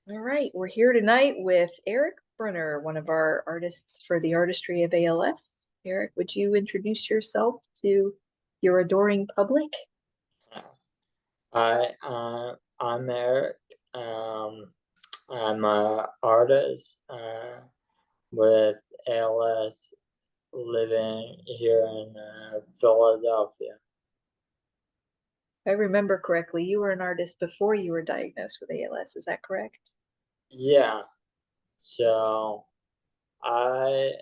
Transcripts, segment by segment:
All right, we're here tonight with Eric Brunner, one of our artists for the Artistry of ALS. Eric, would you introduce yourself to your adoring public? I'm Eric. I'm an artist with ALS living here in Philadelphia. If I remember correctly, you were an artist before you were diagnosed with ALS. Is that correct? Yeah, so I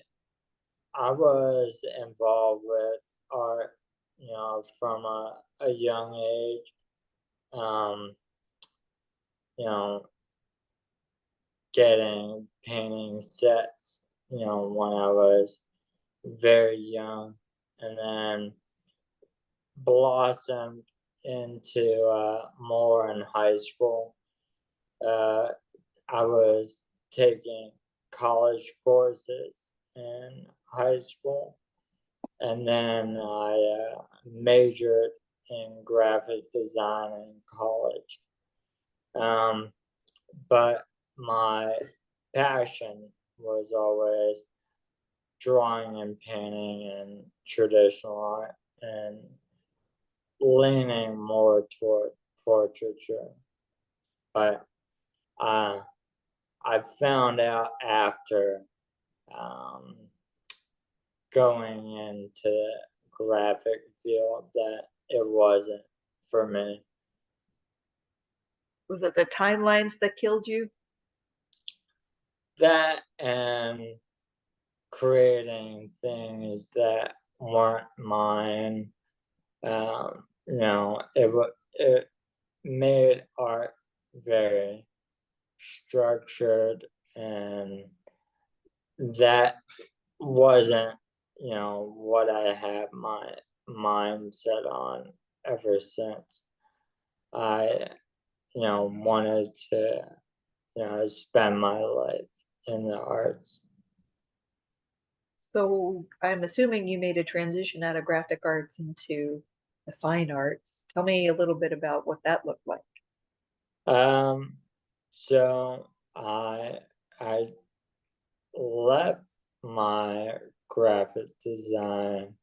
I was involved with art, from a young age. Um, you know, getting painting sets, when I was very young, and then blossomed into more in high school. Uh, I was taking college courses in high school, and then I majored in graphic design in college. Um, but my passion was always drawing and painting and traditional art, and leaning more toward portraiture. But uh, I found out after um, going into the graphic field that it wasn't for me. Was it the timelines that killed you? That and creating things that weren't mine, it made art very structured, and that wasn't, what I had my mind set on ever since. I, wanted to, spend my life in the arts. So I'm assuming you made a transition out of graphic arts into the fine arts. Tell me a little bit about what that looked like. Um, so I left my graphic design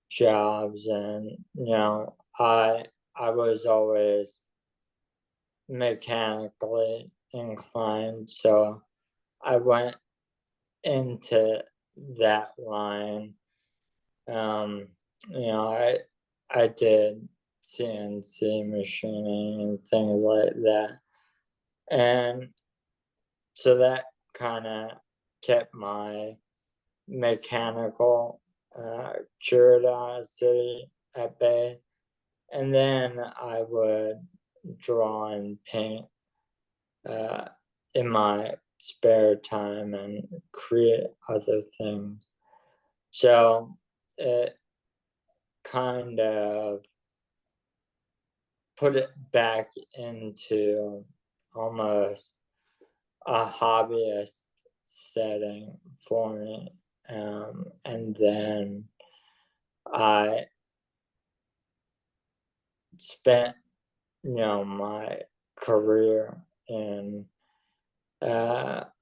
jobs, and I was always mechanically inclined, so I went into that line. um I did CNC machining and things like that, and so that kind of kept my mechanical curiosity at bay. And then I would draw and paint uh, in my spare time and create other things. So it kind of put it back into almost a hobbyist setting for me. And then I spent, my career in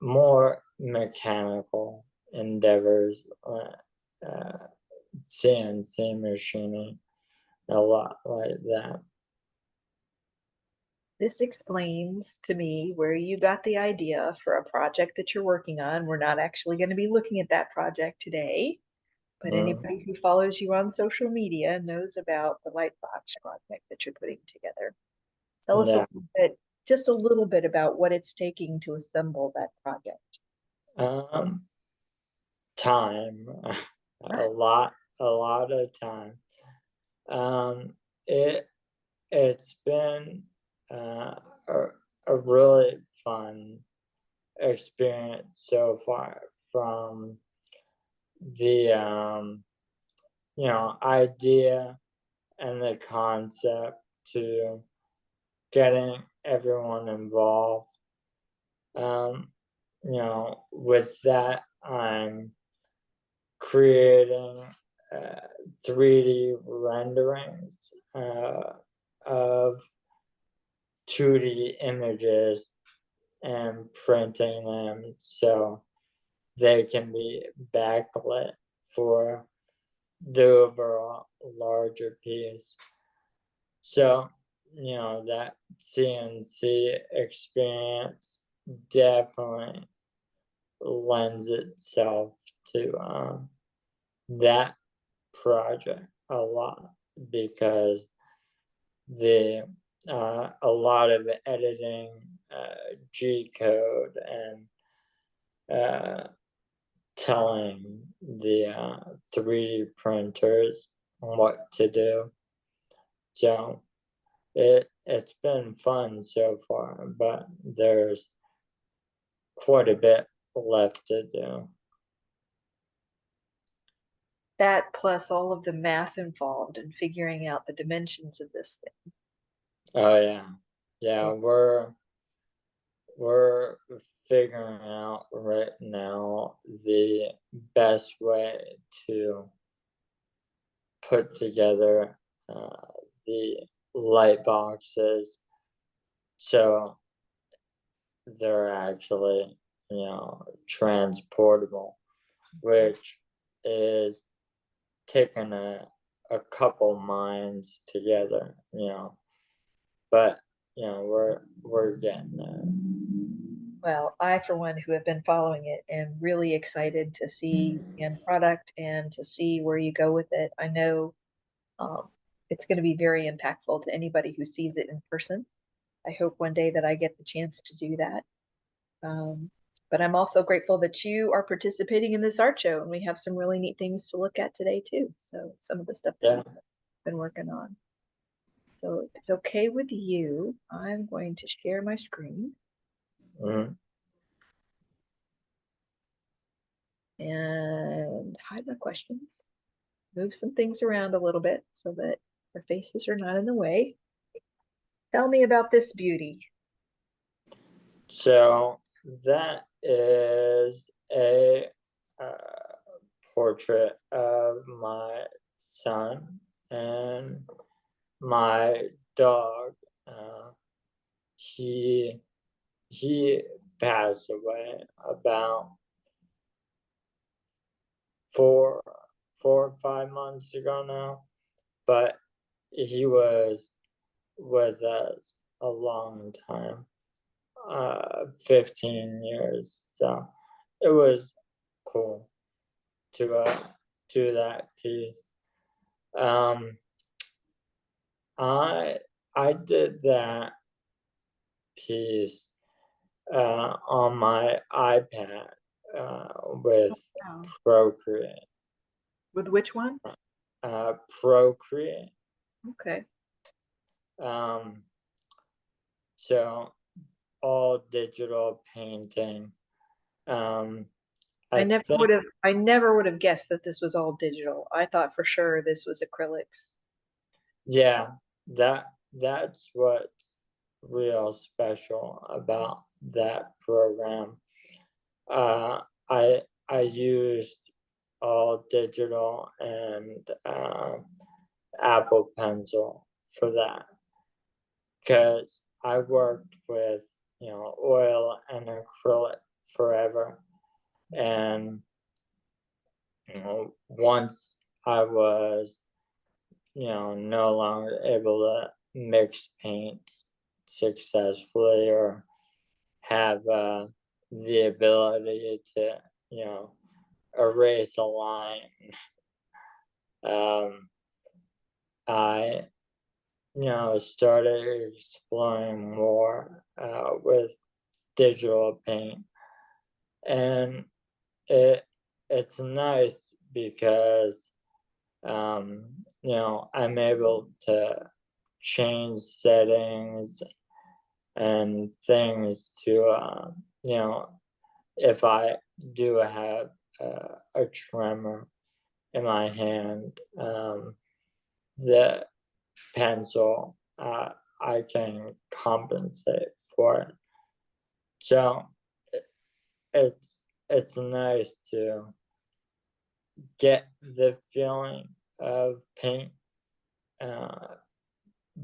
more mechanical endeavors, CNC machining, a lot like that. This explains to me where you got the idea for a project that you're working on. We're not actually going to be looking at that project today, but Mm, anybody who follows you on social media knows about the Lightbox project that you're putting together. Tell us a yeah. little bit, just a little bit about what it's taking to assemble that project. Um, Time, a lot of time. Um, it it's been a, a really fun experience so far, from the idea and the concept to getting everyone involved. With that, I'm creating 3D renderings of 2D images, and printing them so they can be backlit for the overall larger piece. So, that CNC experience definitely lends itself to that project a lot, because the a lot of editing, G code, and uh, telling the 3D printers what to do. So it's been fun so far, but there's quite a bit left to do. That plus all of the math involved in figuring out the dimensions of this thing. Oh yeah, we're figuring out right now the best way to put together the light boxes so they're actually, transportable, which is taking a couple minds together, but we're getting there. Well, I, for one, who have been following it, am really excited to see the end product and to see where you go with it. I know it's going to be very impactful to anybody who sees it in person. I hope one day that I get the chance to do that. But I'm also grateful that you are participating in this art show, and we have some really neat things to look at today too. So some of the stuff that Yeah. we've been working on. So if it's okay with you, I'm going to share my screen. Mm-hmm. And hide my questions. Move some things around a little bit so that our faces are not in the way. Tell me about this beauty. So that is a portrait of my son and my dog. He he passed away about 4 or 5 months ago now, but he was with us a long time, 15 years. So it was cool to do that piece. Um, I I did that piece on my iPad with Wow. Procreate. With which one? Procreate. Okay. Um, so all digital painting. Um, I I never think, would have I never would have guessed that this was all digital. I thought for sure this was acrylics. yeah, that's what's real special about that program. Uh, I used all digital and Apple Pencil for that, because I worked with oil and acrylic forever, and once I was no longer able to mix paints successfully or have the ability to erase a line, um, I started exploring more with digital paint, and it's nice because I'm able to change settings and things to if I do have a tremor in my hand, the pencil, I can compensate for it. So it's it's nice to get the feeling of paint,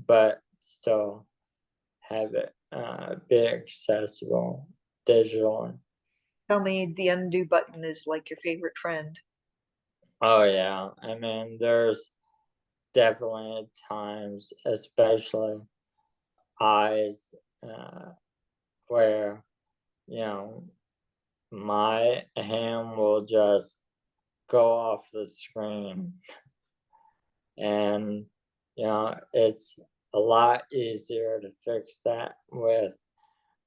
but still have it be accessible digitally. Tell me the undo button is like your favorite friend. Oh yeah, I mean, there's definitely times, especially eyes, uh, where you know my hand will just go off the screen, and it's a lot easier to fix that with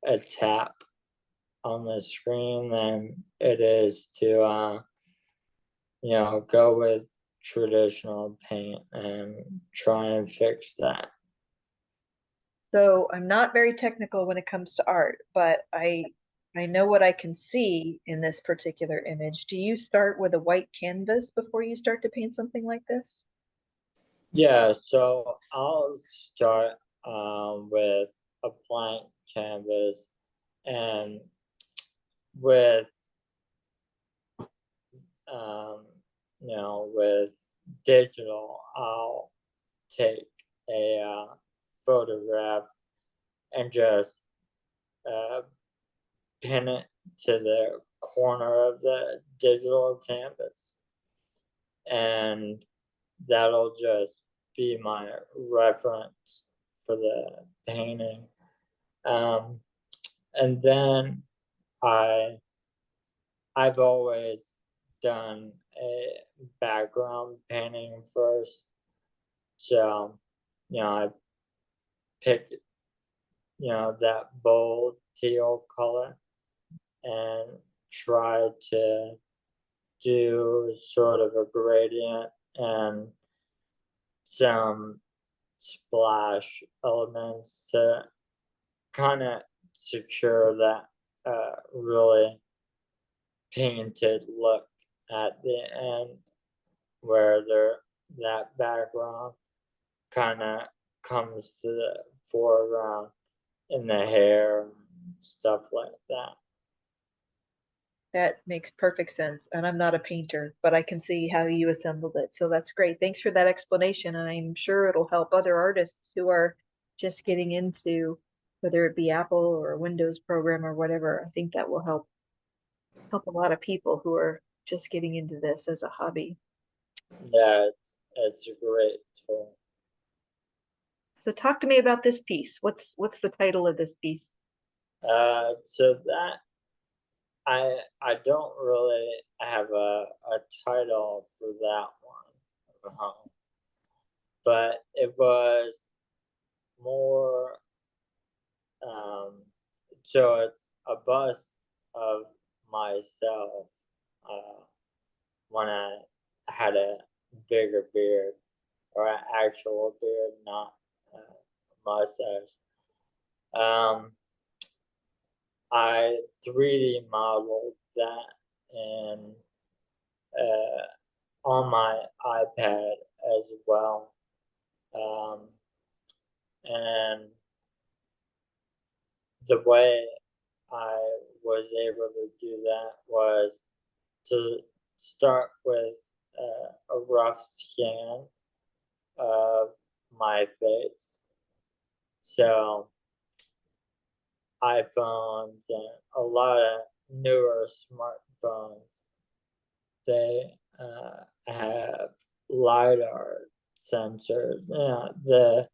a tap on the screen than it is to go with traditional paint and try and fix that. So I'm not very technical when it comes to art, but I know what I can see in this particular image. Do you start with a white canvas before you start to paint something like this? Yeah, so I'll start with a blank canvas, and with um, with digital, I'll take a photograph and just uh, pin it to the corner of the digital canvas, and that'll just be my reference for the painting. Um, and then I I've always done a background painting first. So, I pick, that bold teal color and try to do sort of a gradient and some splash elements to kind of secure that really painted look at the end, where that background kind of comes to the foreground in the hair and stuff like that. That makes perfect sense. And I'm not a painter, but I can see how you assembled it. So that's great. Thanks for that explanation. And I'm sure it'll help other artists who are just getting into whether it be Apple or a Windows program or whatever. I think that will help a lot of people who are just getting into this as a hobby. Yeah, it's a great tool. So talk to me about this piece. What's the title of this piece? So that I don't really have a title for that one, but it was more. So it's a bust of myself uh, when I had a bigger beard, or an actual beard, not a mustache. Um, I 3D modeled that in on my iPad as well, um, and the way I was able to do that was to start with a rough scan of my face. So iPhones and a lot of newer smartphones, they have LiDAR sensors. The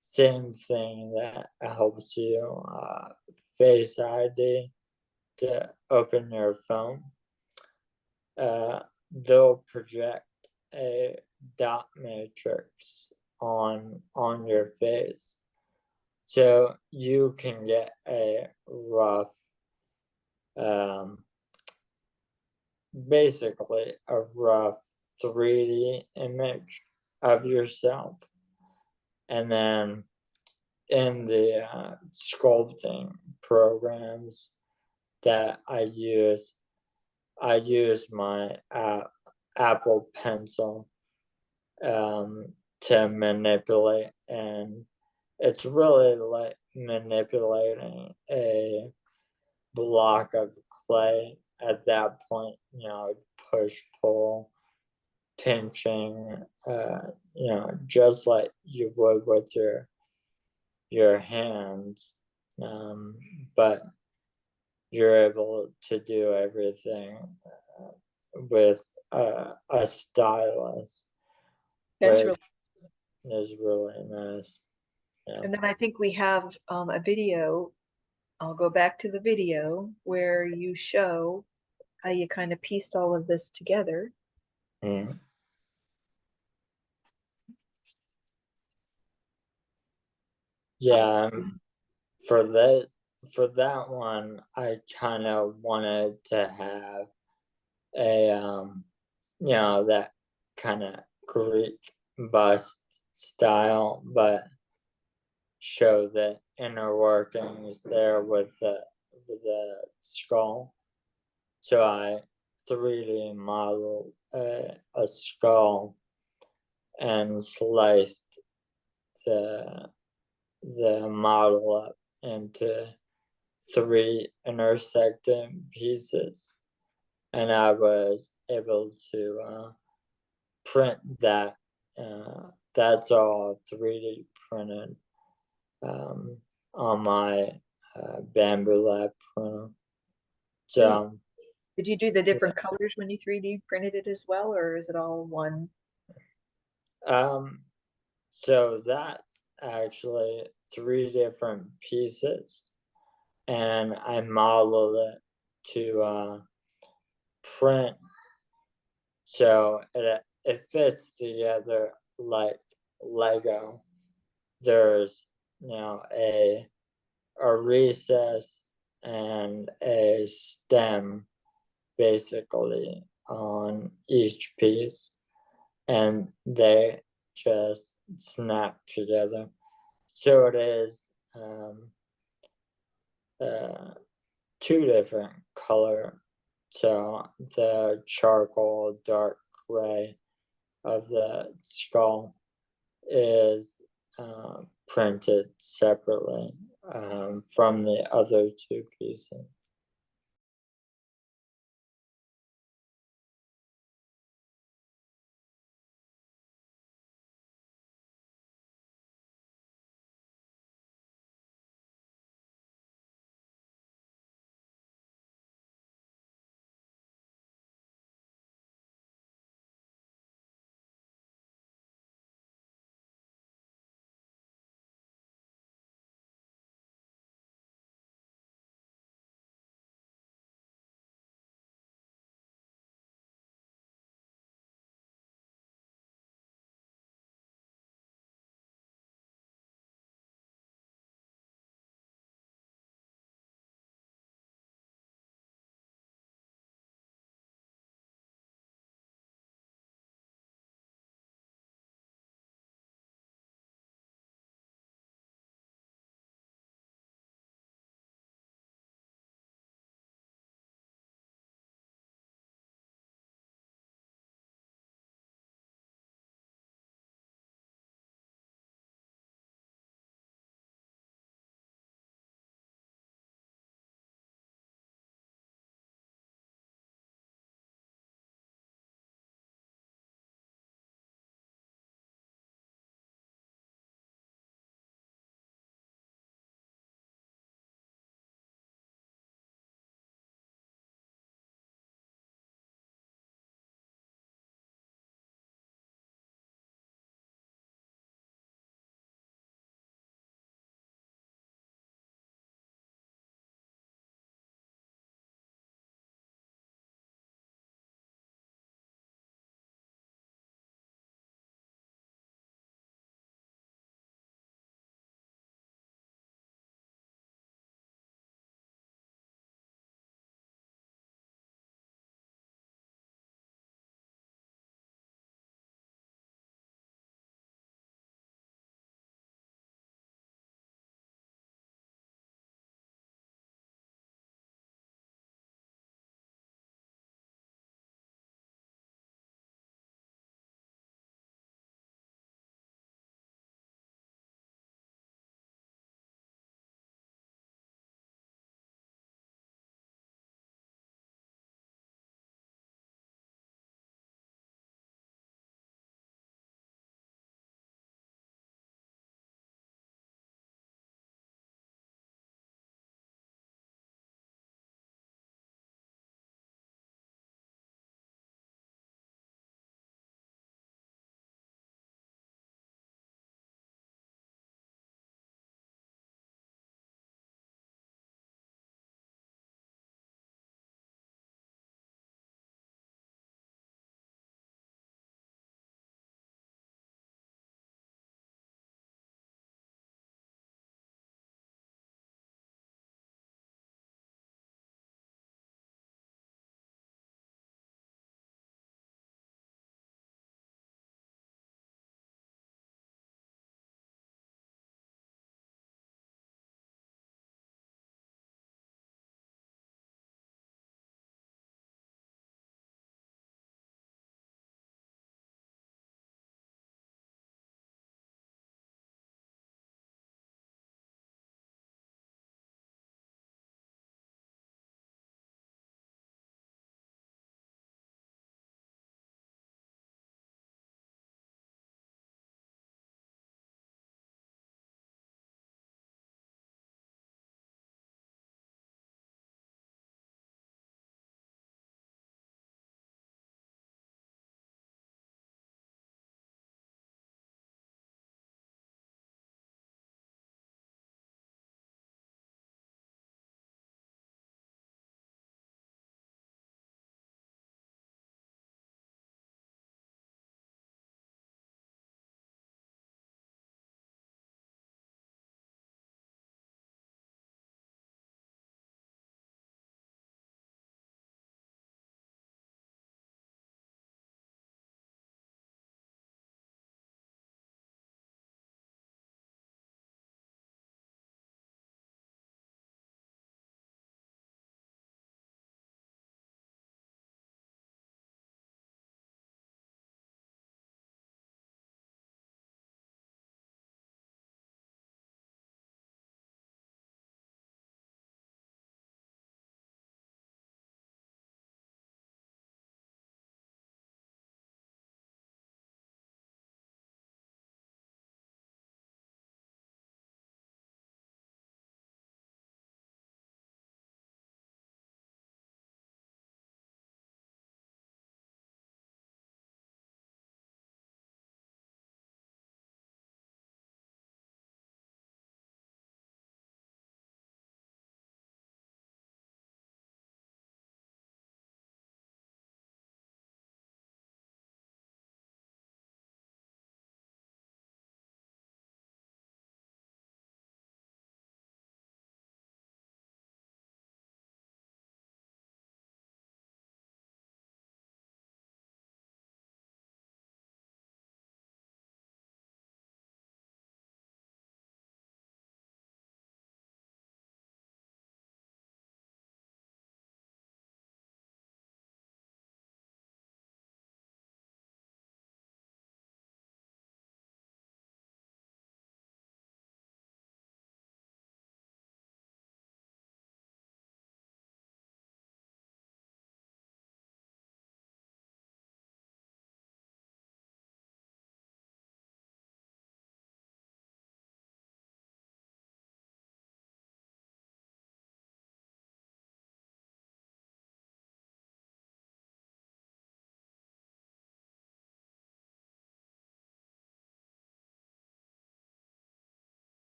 same thing that helps you Face ID to open your phone. Uh, they'll project a dot matrix on your face, so you can get a rough, um, basically a rough 3D image of yourself. And then in the sculpting programs that I use my Apple Pencil to manipulate, and it's really like manipulating a block of clay at that point. Push, pull, pinching, just like you would with your hands. but you're able to do everything with a stylus, That's really, which is really nice. Yeah. and then I think we have a video. I'll go back to the video where you show how you kind of pieced all of this together. Mm. Yeah, for that one, I kind of wanted to have a that kind of Greek bust style, but show the inner workings there with the skull. So I 3D modeled a skull and sliced the model up into 3 intersecting pieces, and I was able to print that. That's all 3D printed on my Bamboo Lab printer. Hmm. So Did you do the different colors when you 3D printed it as well, or is it all one? um, so that's actually 3 different pieces, and I modeled it to print, so it fits together like Lego. There's a recess and a stem basically on each piece, and they just snap together. So it is uh, 2 different color. So the charcoal dark gray of the skull is printed separately from the other 2 pieces.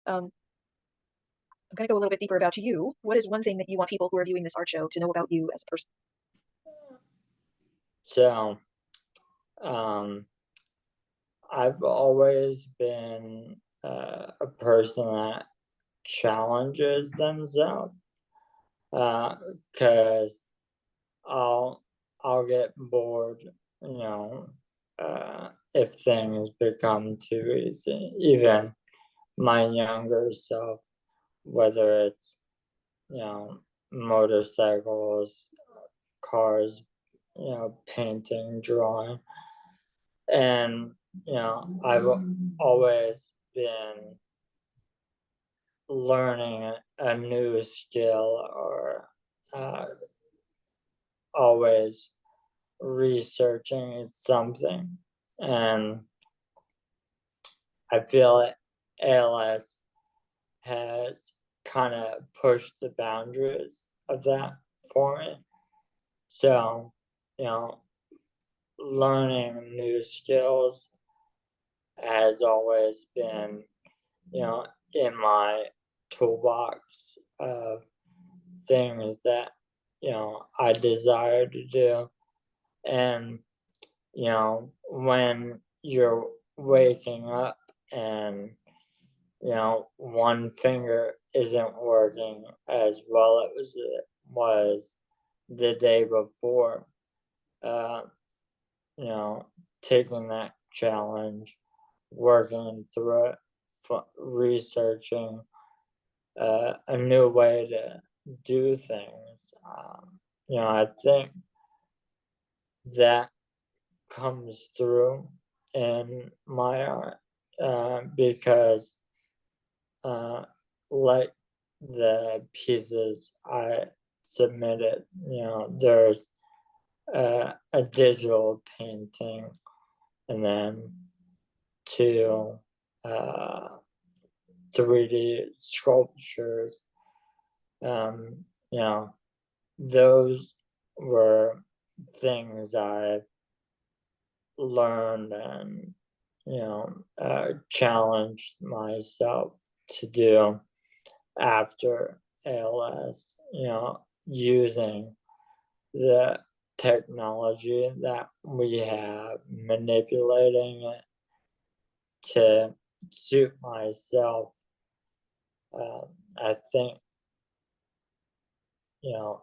I'm going to go a little bit deeper about you. What is one thing that you want people who are viewing this art show to know about you as a person? So, um, I've always been a person that challenges themselves because I'll I'll get bored, if things become too easy. Even my younger self, whether it's motorcycles, cars, painting, drawing, and I've always been learning a new skill or uh, always researching something. And I feel like ALS has kind of pushed the boundaries of that for me. So, you know, learning new skills has always been, in my toolbox of things that, I desire to do. And, when you're waking up and, one finger isn't working as well as it was the day before, uh, you know, taking that challenge, working through it, researching a new way to do things. I think that comes through in my art because, uh, like the pieces I submitted, there's a digital painting and then two uh, 3D sculptures. You know, those were things I learned and challenged myself to do after ALS. Using the technology that we have, manipulating it to suit myself. I think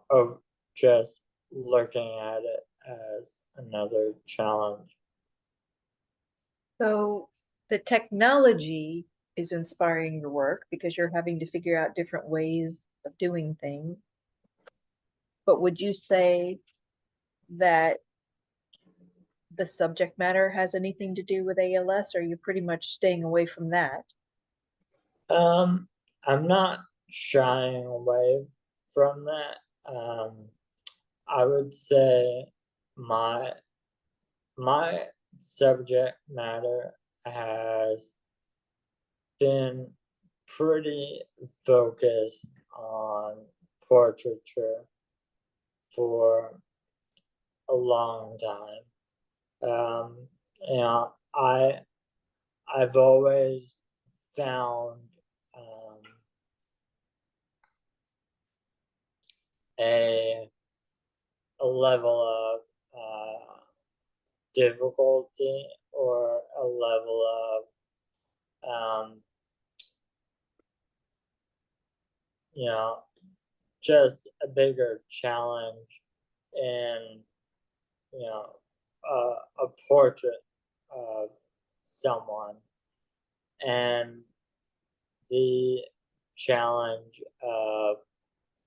of just looking at it as another challenge. So the technology is inspiring your work because you're having to figure out different ways of doing things. But would you say that the subject matter has anything to do with ALS, or are you pretty much staying away from that? Um, I'm not shying away from that. I would say my my subject matter has been pretty focused on portraiture for a long time. Um, I've always found a a level of difficulty or a level of you know just a bigger challenge in a portrait of someone and the challenge of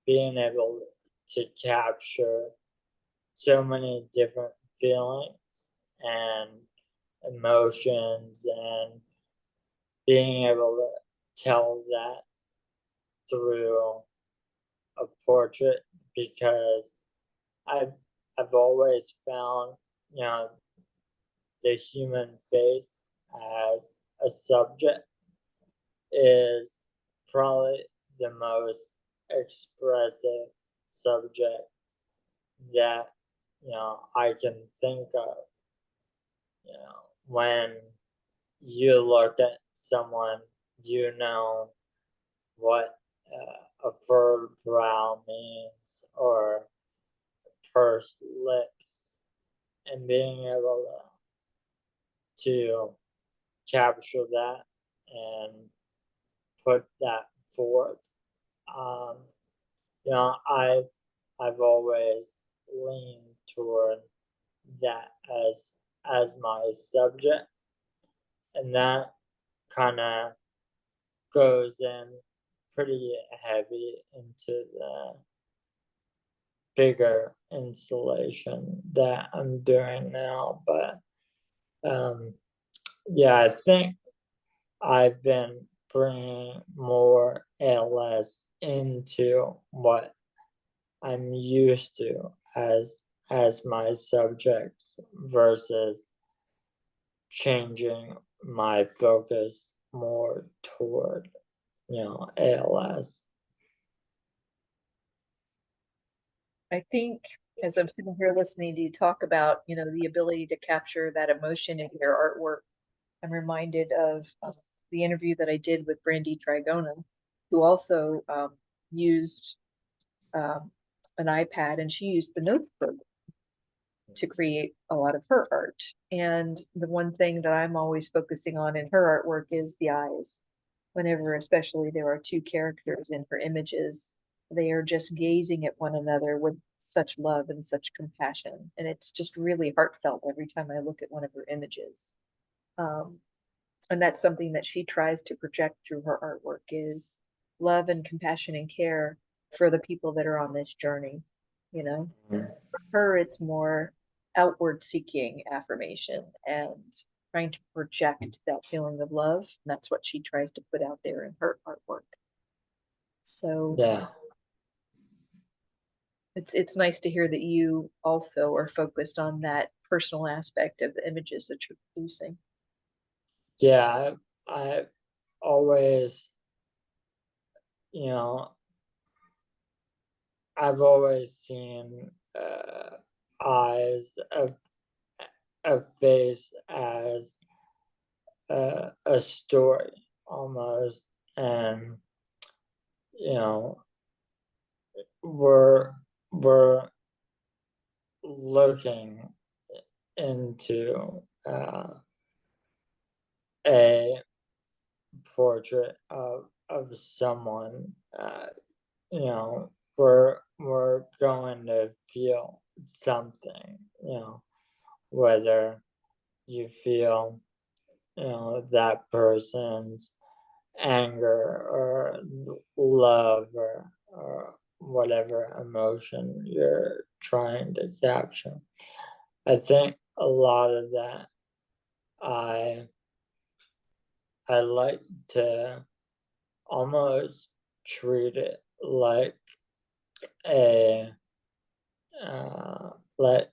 being able to capture so many different feelings and emotions and being able to tell that through a portrait because I've I've always found you know the human face as a subject is probably the most expressive subject that I can think of. When you look at someone, you know what a furrowed brow means or pursed lips, and being able to capture that and put that forth. Um, I've always leaned toward that as my subject, and that kind of goes in pretty heavy into the bigger installation that I'm doing now. But yeah, I think I've been bringing more ALS into what I'm used to as my subject versus changing my focus more toward ALS. I think as I'm sitting here listening to you talk about, the ability to capture that emotion in your artwork, I'm reminded of the interview that I did with Brandy Trigona, who also used um, an iPad, and she used the Notes program to create a lot of her art. And the one thing that I'm always focusing on in her artwork is the eyes. Whenever, especially, there are two characters in her images, they are just gazing at one another with such love and such compassion. And it's just really heartfelt every time I look at one of her images. Um, and that's something that she tries to project through her artwork is love and compassion and care for the people that are on this journey. You know, Mhm. for her, it's more outward seeking affirmation and trying to project that feeling of love. And that's what she tries to put out there in her artwork. So Yeah, it's nice to hear that you also are focused on that personal aspect of the images that you're producing. yeah. I always, you know, I've always seen eyes of a face as a story almost, and you know, we're we're looking into a portrait of someone. You know, we're going to feel something. Whether you feel that person's anger or love or whatever emotion you're trying to capture. I think a lot of that I I like to almost treat it a uh, like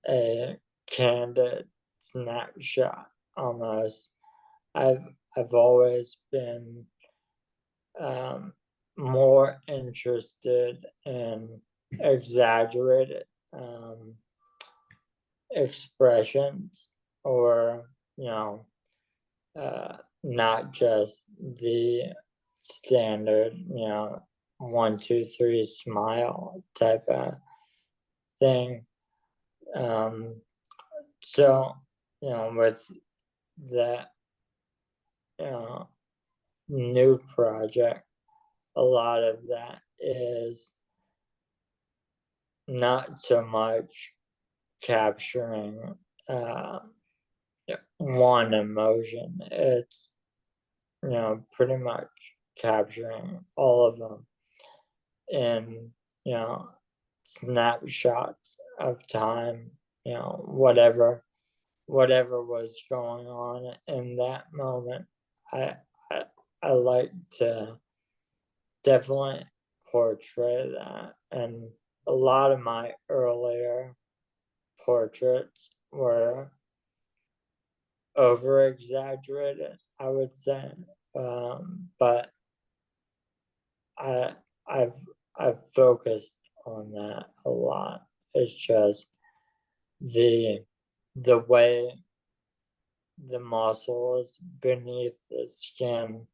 a candid snapshot almost. I've always been um, more interested in exaggerated expressions or not just the standard 1 2 3 smile type of thing. So with that you know new project, a lot of that is not so much capturing uh, one emotion. It's pretty much capturing all of them in you know snapshots of time. Whatever was going on in that moment. I I, I like to definitely portray that, and a lot of my earlier portraits were over exaggerated, I would say. But I I've I've focused on that a lot. It's just the the way the muscles beneath the skin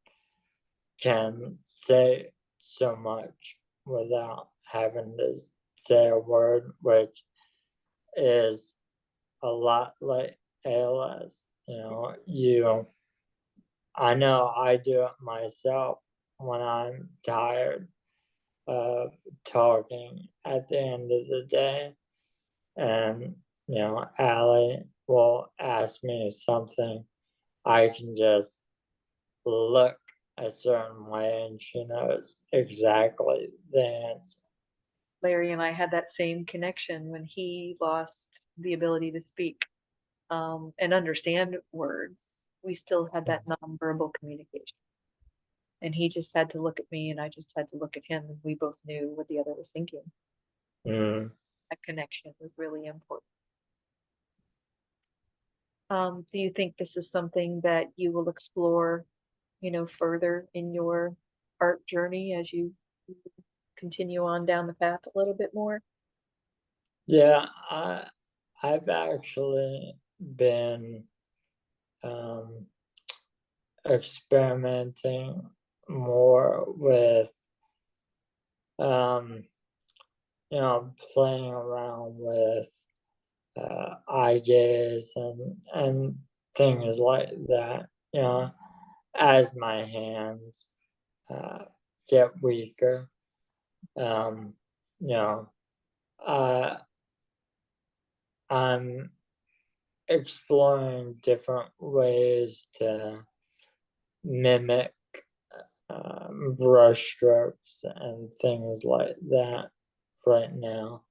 can say so much without having to say a word, which is a lot like ALS. I know I do it myself when I'm tired of talking at the end of the day. And, Allie will ask me something. I can just look a certain way and she knows exactly the answer. Larry and I had that same connection when he lost the ability to speak and understand words. We still had that nonverbal communication. And he just had to look at me and I just had to look at him and we both knew what the other was thinking. Mm. That connection was really important. Do you think this is something that you will explore, further in your art journey as you continue on down the path a little bit more? Yeah, I've actually been um, experimenting more with um, playing around with eye gaze and things like that. As my hands uh, get weaker, um, you know, uh, I'm exploring different ways to mimic brush strokes and things like that right now.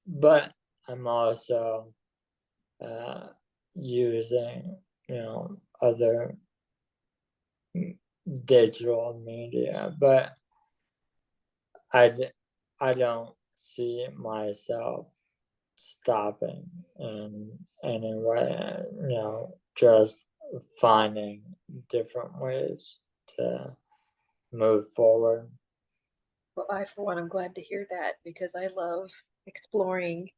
But I'm also uh, using, other digital media, but I, d- I don't see myself stopping in any way, just finding different ways to move forward. Well, I, for one, I'm glad to hear that because I love exploring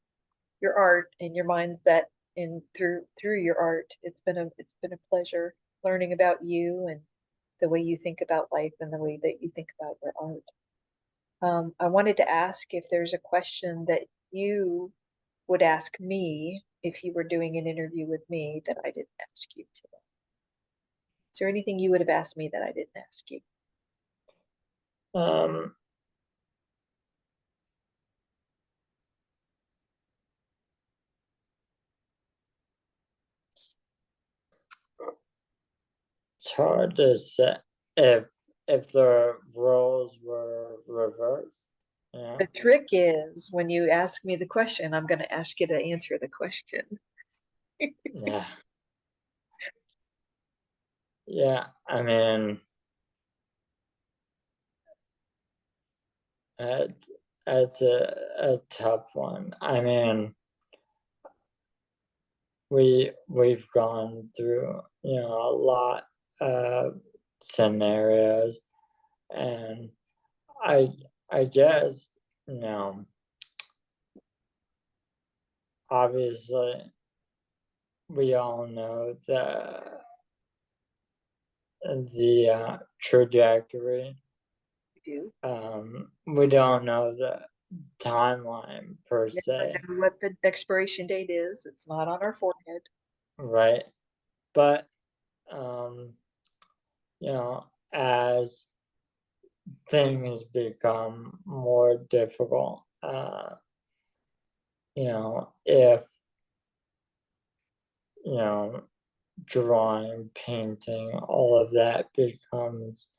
your art and your mindset and through your art. It's been a pleasure learning about you and the way you think about life and the way that you think about your art. I wanted to ask if there's a question that you would ask me if you were doing an interview with me that I didn't ask you today. Is there anything you would have asked me that I didn't ask you? Um, it's hard to say if if the roles were reversed. Yeah, The trick is when you ask me the question, I'm going to ask you to answer the question. yeah, yeah. I mean, it's it's a tough one. I mean, we've gone through a lot of scenarios, and I I guess you know obviously we all know the trajectory. You We don't know the timeline per do. I se, know what the expiration date is. It's not on our forehead. right? But um, as things become more difficult, if you know drawing, painting, all of that becomes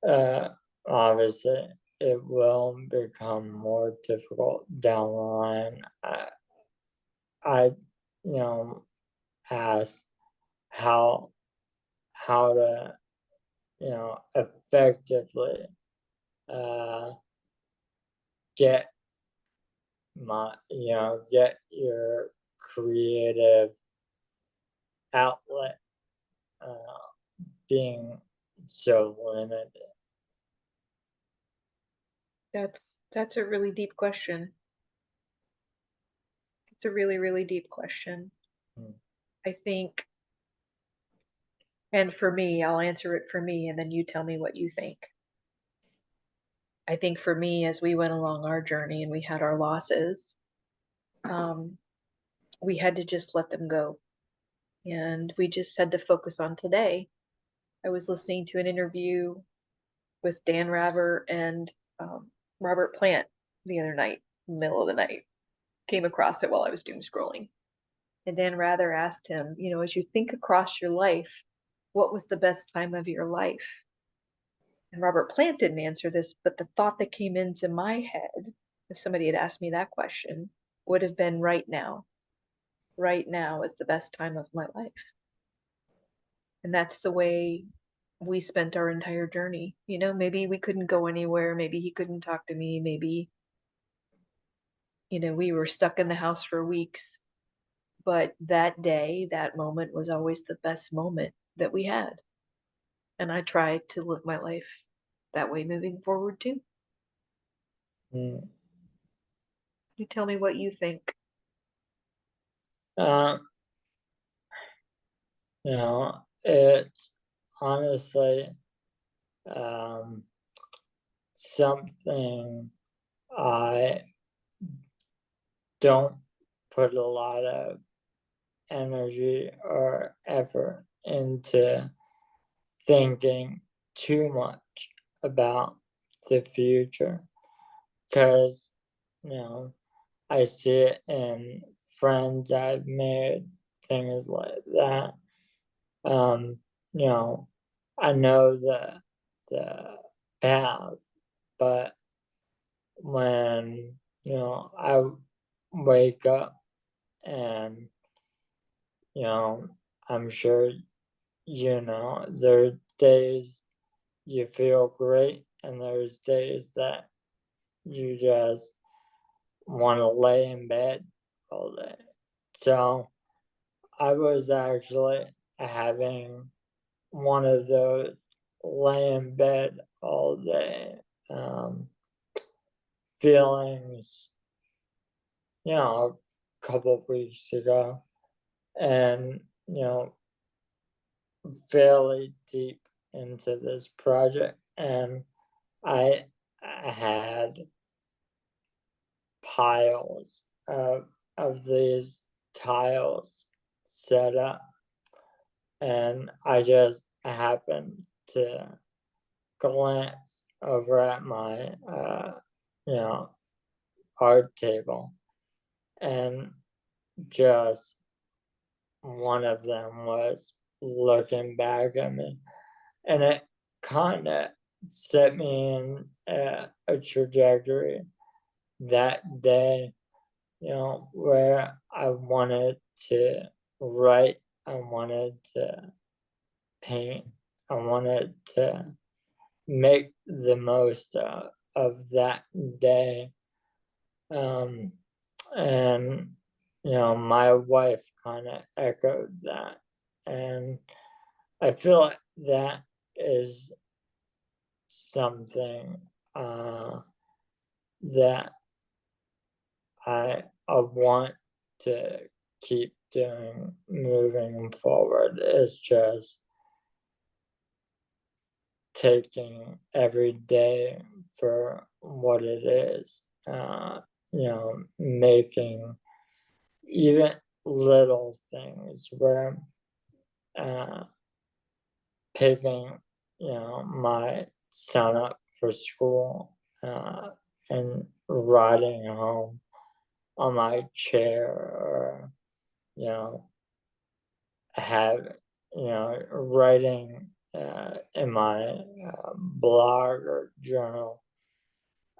uh, obviously it will become more difficult down the line. I ask how to effectively uh, get get your creative outlet uh, being so limited. That's a really deep question. It's a really, really deep question. Mm. I think And for me, I'll answer it for me, and then you tell me what you think. I think for me, as we went along our journey and we had our losses, um, we had to just let them go. And we just had to focus on today. I was listening to an interview with Dan Rather and um, Robert Plant the other night, middle of the night. Came across it while I was doom scrolling. And Dan Rather asked him, as you think across your life, what was the best time of your life? And Robert Plant didn't answer this, but the thought that came into my head, if somebody had asked me that question, would have been right now. Right now is the best time of my life. And that's the way we spent our entire journey. Maybe we couldn't go anywhere. Maybe he couldn't talk to me. Maybe, we were stuck in the house for weeks. But that day, that moment was always the best moment that we had. And I try to live my life that way moving forward too. Mm. You tell me what you think. Uh, it's honestly something I don't put a lot of energy or effort into thinking too much about the future because, I see it in friends I've made, things like that. Um, you know, I know the path, but when I wake up and I'm sure there's days you feel great, and there's days that you just want to lay in bed all day. So I was actually having one of those lay in bed all day um, feelings, a couple of weeks ago, and fairly deep into this project, and I had piles of these tiles set up, and I just happened to glance over at my you know art table, and just one of them was looking back at me, and it kind of set me in a trajectory that day, where I wanted to write, I wanted to paint, I wanted to make the most of that day. Um, and, my wife kind of echoed that. And I feel like that is something that I want to keep doing moving forward. Is just taking every day for what it is. Making even little things where uh, picking, my son up for school and riding home on my chair, or you know have writing in my blog or journal.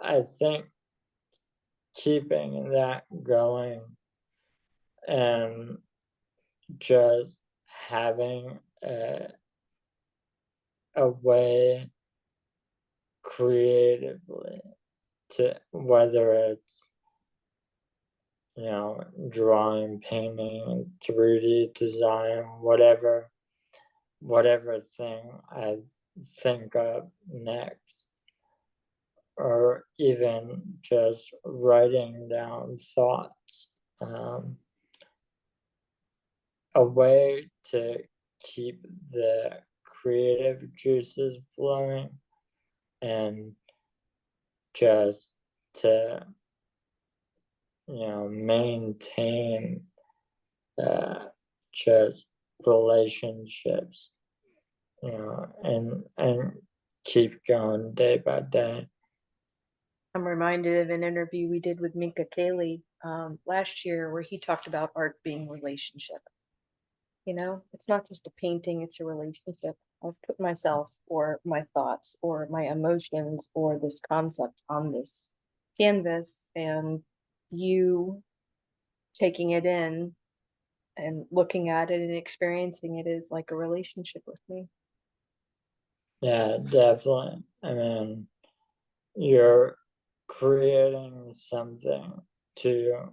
I think keeping that going and just having a way creatively to, whether it's drawing, painting, 3D design, whatever thing I think of next, or even just writing down thoughts. A way to keep the creative juices flowing and just to, maintain uh, just relationships, and keep going day by day. I'm reminded of an interview we did with Minka Kaling last year where he talked about art being relationship. It's not just a painting, it's a relationship. I've put myself or my thoughts or my emotions or this concept on this canvas, and you taking it in and looking at it and experiencing it is like a relationship with me. Yeah, definitely. I mean, you're creating something to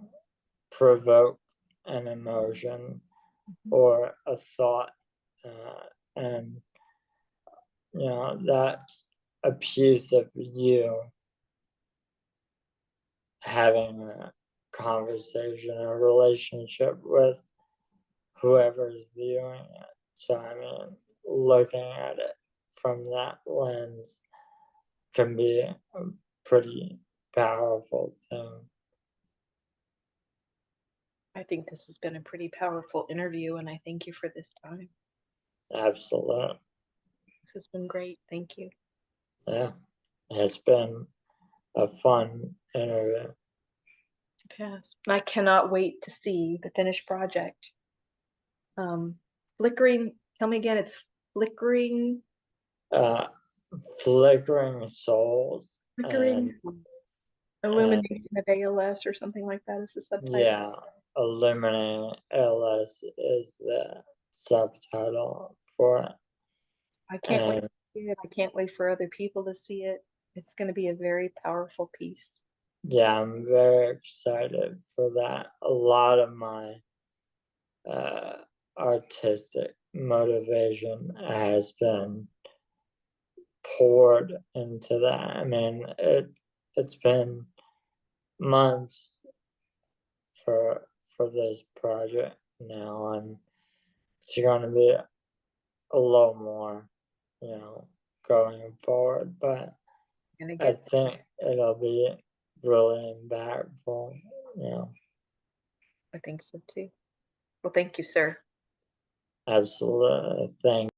provoke an emotion Mhm. or a thought, and that's a piece of you having a conversation, a relationship with whoever's viewing it. So, I mean, looking at it from that lens can be a pretty powerful thing. I think this has been a pretty powerful interview, and I thank you for this time. Absolutely. This has been great. Thank you. Yeah. It's been a fun interview. Pass. I cannot wait to see the finished project. Um, Flickering, tell me again, it's flickering, Uh, Flickering Souls, flickering and illumination of ALS or something like that is the subtitle. yeah, Illuminating ALS is the subtitle for it. I can't wait And to see it. I can't wait for other people to see it. It's going to be a very powerful piece. yeah, I'm very excited for that. A lot of my uh, artistic motivation has been poured into that. I mean, it's been months for this project now, and it's going to be a little more, you know, going forward. But Gonna I get, think it'll be really impactful. I think so too. Well, thank you, sir. Absolutely. Thank